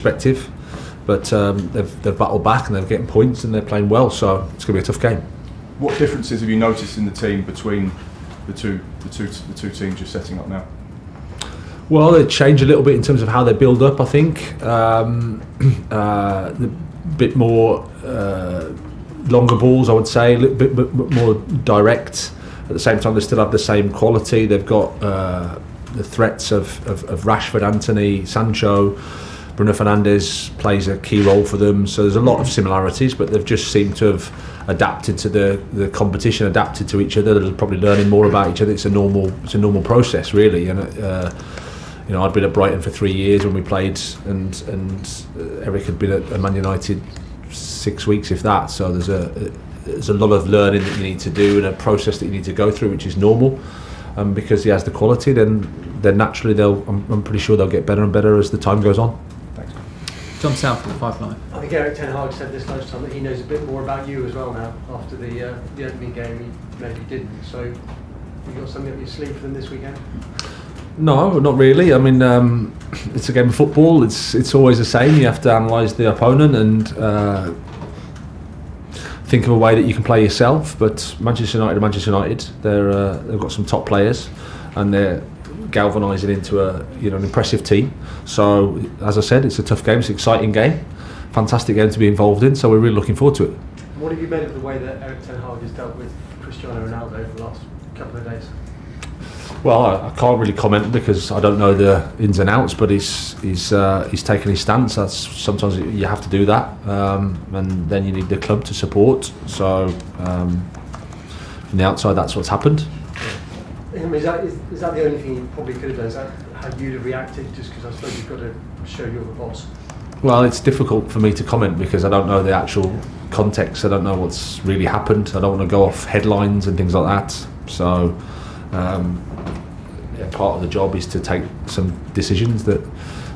perspective, but they've battled back and they're getting points and they're playing well, so it's going to be a tough game. What differences have you noticed in the team between the two teams you're setting up now? Well, they change a little bit in terms of how they build up, I think. A bit more longer balls, I would say, a little bit more direct. At the same time, they still have the same quality. They've got the threats of Rashford, Anthony, Sancho. Bruno Fernandes plays a key role for them. So there's a lot of similarities, but they've just seemed to have adapted to the competition, adapted to each other. They're probably learning more about each other. It's a normal process, really. And you know, I'd been at Brighton for 3 years when we played, and Eric had been at Man United 6 weeks, if that. So there's a lot of learning that you need to do and a process that you need to go through, which is normal. Because he has the quality, then naturally I'm pretty sure they'll get better and better as the time goes on. Thanks. John Southall, 5-9. I think Eric Ten Hag said this lunchtime that he knows a bit more about you as well now after the opening game. He maybe didn't. So you got something up your sleeve for them this weekend? No, not really. I mean, it's a game of football. It's always the same. You have to analyse the opponent and think of a way that you can play yourself. But Manchester United are Manchester United. They've got some top players, and they're galvanising into an impressive team. So, as I said, it's a tough game. It's an exciting game, fantastic game to be involved in. So we're really looking forward to it. What have you made of the way that Eric Ten Hag has dealt with Cristiano Ronaldo over the last couple of days? Well, I can't really comment because I don't know the ins and outs, but he's taken his stance. That's sometimes you have to do that, and then you need the club to support. So from the outside, that's what's happened. Is that the only thing you probably could have done? Is that how you'd have reacted? Just because I suppose you've got to show you're the boss. Well, it's difficult for me to comment because I don't know the actual context. I don't know what's really happened. I don't want to go off headlines and things like that. So. Part of the job is to take some decisions that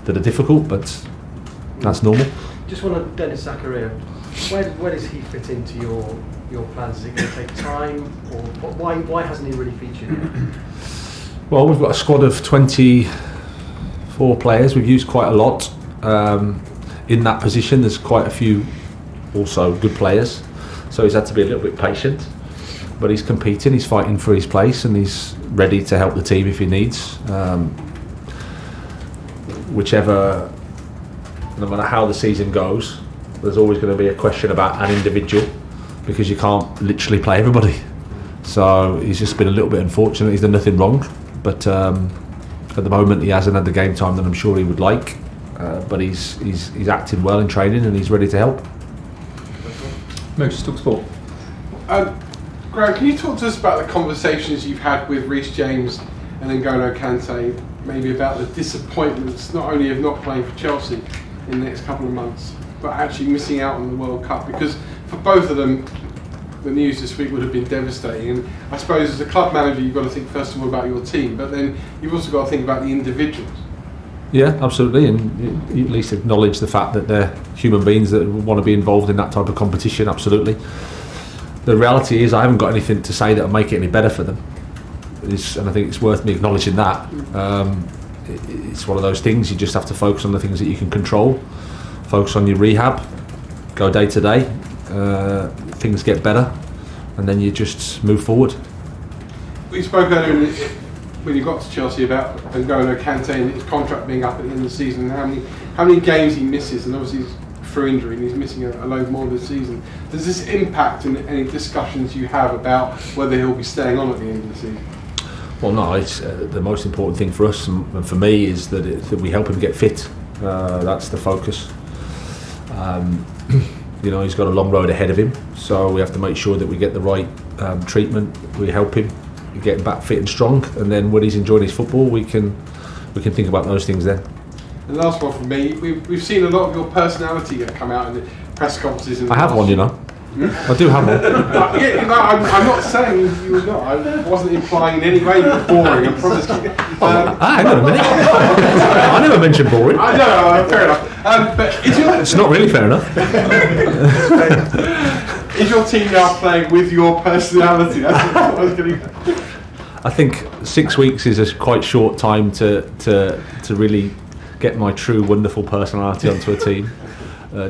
are difficult, but that's normal. Just one on Denis Zakaria. Where does he fit into your plans? Is it going to take time, or why hasn't he really featured yet? Well, we've got a squad of 24 players. We've used quite a lot in that position. There's quite a few also good players, so he's had to be a little bit patient. But he's competing, he's fighting for his place, and he's ready to help the team if he needs. No matter how the season goes, there's always going to be a question about an individual because you can't literally play everybody. So he's just been a little bit unfortunate. He's done nothing wrong, but at the moment he hasn't had the game time that I'm sure he would like. But he's acted well in training and he's ready to help. Younes Talks Football. Graham, can you talk to us about the conversations you've had with Reece James and N'Golo Kante, maybe about the disappointments not only of not playing for Chelsea in the next couple of months, but actually missing out on the World Cup? Because for both of them, the news this week would have been devastating. And I suppose as a club manager, you've got to think first of all about your team, but then you've also got to think about the individuals. Yeah, absolutely, and you at least acknowledge the fact that they're human beings that want to be involved in that type of competition. Absolutely. The reality is I haven't got anything to say that will make it any better for them, and I think it's worth me acknowledging that. It's one of those things, you just have to focus on the things that you can control, focus on your rehab, go day to day, things get better, and then you just move forward. We spoke earlier when you got to Chelsea about N'Golo Kante and his contract being up at the end of the season, and how many games he misses, and obviously through injury, and he's missing a load more this season. Does this impact in any discussions you have about whether he'll be staying on at the end of the season? Well, no, it's the most important thing for us and for me is that we help him get fit. That's the focus. He's got a long road ahead of him, so we have to make sure that we get the right treatment. We help him get him back fit and strong, and then when he's enjoying his football, we can think about those things then. The last one from me, we've seen a lot of your personality come out in the press conferences. I have one, I do have one. I'm not saying you were not. I wasn't implying in any way you were boring, I promise you. Hang on a minute. I never mentioned boring. I know, fair enough. But it's not really fair enough. Is your team now playing with your personality? That's what I was going to. I think 6 weeks is a quite short time to really get my true wonderful personality onto a team.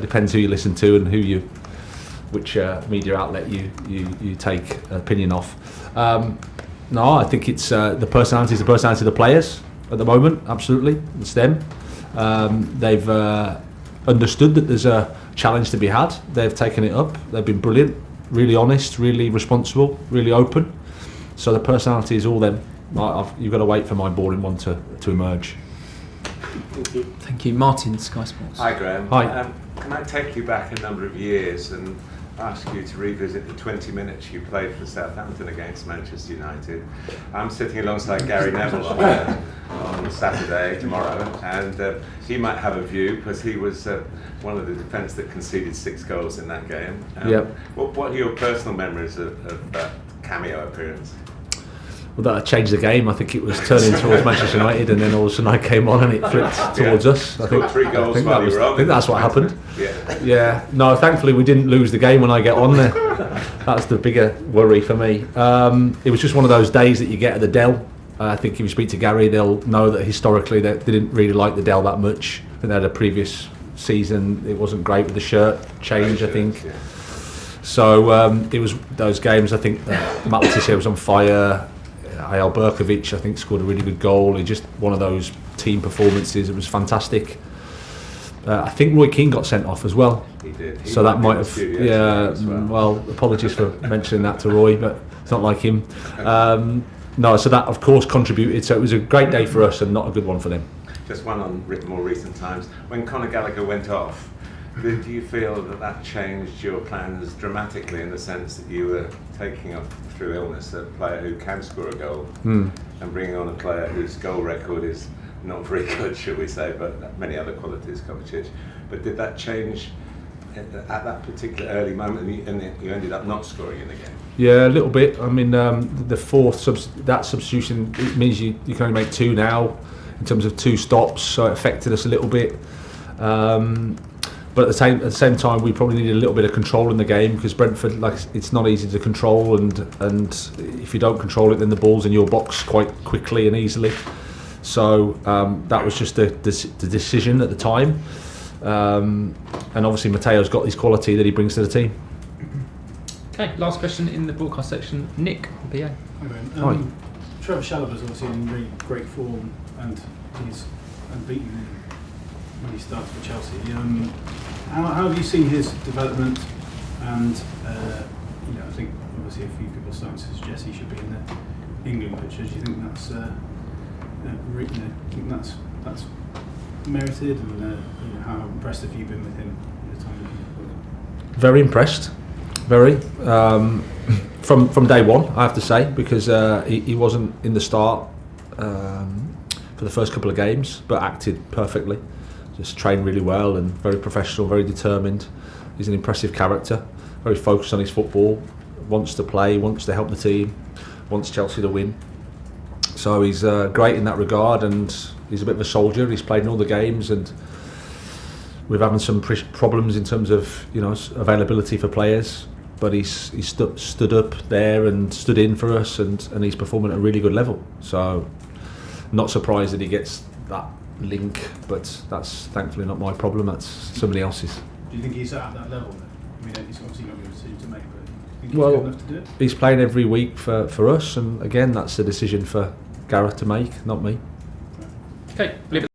Depends who you listen to and which media outlet you take opinion off. No, I think it's the personality is the personality of the players at the moment. Absolutely, it's them. They've understood that there's a challenge to be had. They've taken it up. They've been brilliant, really honest, really responsible, really open. So the personality is all them. You've got to wait for my boring one to emerge. Thank you. Thank you. Martin, Sky Sports. Hi Graham. Hi. Can I take you back a number of years and ask you to revisit the 20 minutes you played for Southampton against Manchester United? I'm sitting alongside Gary Neville on Saturday, tomorrow, and he might have a view because he was one of the defence that conceded 6 goals in that game. Yep. What are your personal memories of that cameo appearance? Well, that changed the game. I think it was turning towards Manchester United, and then all of a sudden I came on and it flipped towards us. I think 3 goals while you were on. I think that's what happened. Yeah. Yeah. No, thankfully we didn't lose the game when I get on there. That's the bigger worry for me. It was just one of those days that you get at the Dell. I think if you speak to Gary, they'll know that historically they didn't really like the Dell that much. I think they had a previous season. It wasn't great with the shirt change, I think. Yeah. So it was those games. I think Matt Letizia was on fire. Ayal Berkovic, I think, scored a really good goal. It just one of those team performances. It was fantastic. I think Roy Keane got sent off as well. He did. So that might have, well, apologies for mentioning that to Roy, but it's not like him. No, so that of course contributed. So it was a great day for us and not a good one for them. Just one on more recent times. When Conor Gallagher went off, did you feel that changed your plans dramatically in the sense that you were taking off through illness a player who can score a goal and bringing on a player whose goal record is not very good, shall we say, but many other qualities, Kovacic. But did that change at that particular early moment and you ended up not scoring in the game? Yeah, a little bit. I mean, the fourth substitution, it means you can only make 2 now in terms of 2 stops, so it affected us a little bit. But at the same time, we probably needed a little bit of control in the game because Brentford, it's not easy to control, and if you don't control it, then the ball's in your box quite quickly and easily. So that was just the decision at the time, and obviously Matteo's got his quality that he brings to the team. Okay, last question in the broadcast section. Nick, BA. Hi. Trevor Chalobah's obviously in really great form, and he's unbeaten when he started for Chelsea. How have you seen his development? And I think obviously a few people are starting to suggest he should be in the England picture. Do you think that's that's merited? And how impressed have you been with him in the time that you've put him? Very impressed, very. From day one, I have to say, because he wasn't in the start for the first couple of games, but acted perfectly. Just trained really well and very professional, very determined. He's an impressive character, very focused on his football, wants to play, wants to help the team, wants Chelsea to win. So he's great in that regard, and he's a bit of a soldier. He's played in all the games, and we're having some problems in terms of availability for players. But he's stood up there and stood in for us, and he's performing at a really good level. So not surprised that he gets that link, but that's thankfully not my problem, that's somebody else's. Do you think he's at that level then? I mean, he's obviously not got a decision to make, but do you think he's good enough to do it? He's playing every week for us, and again, that's a decision for Gareth to make, not me. Okay, leave it.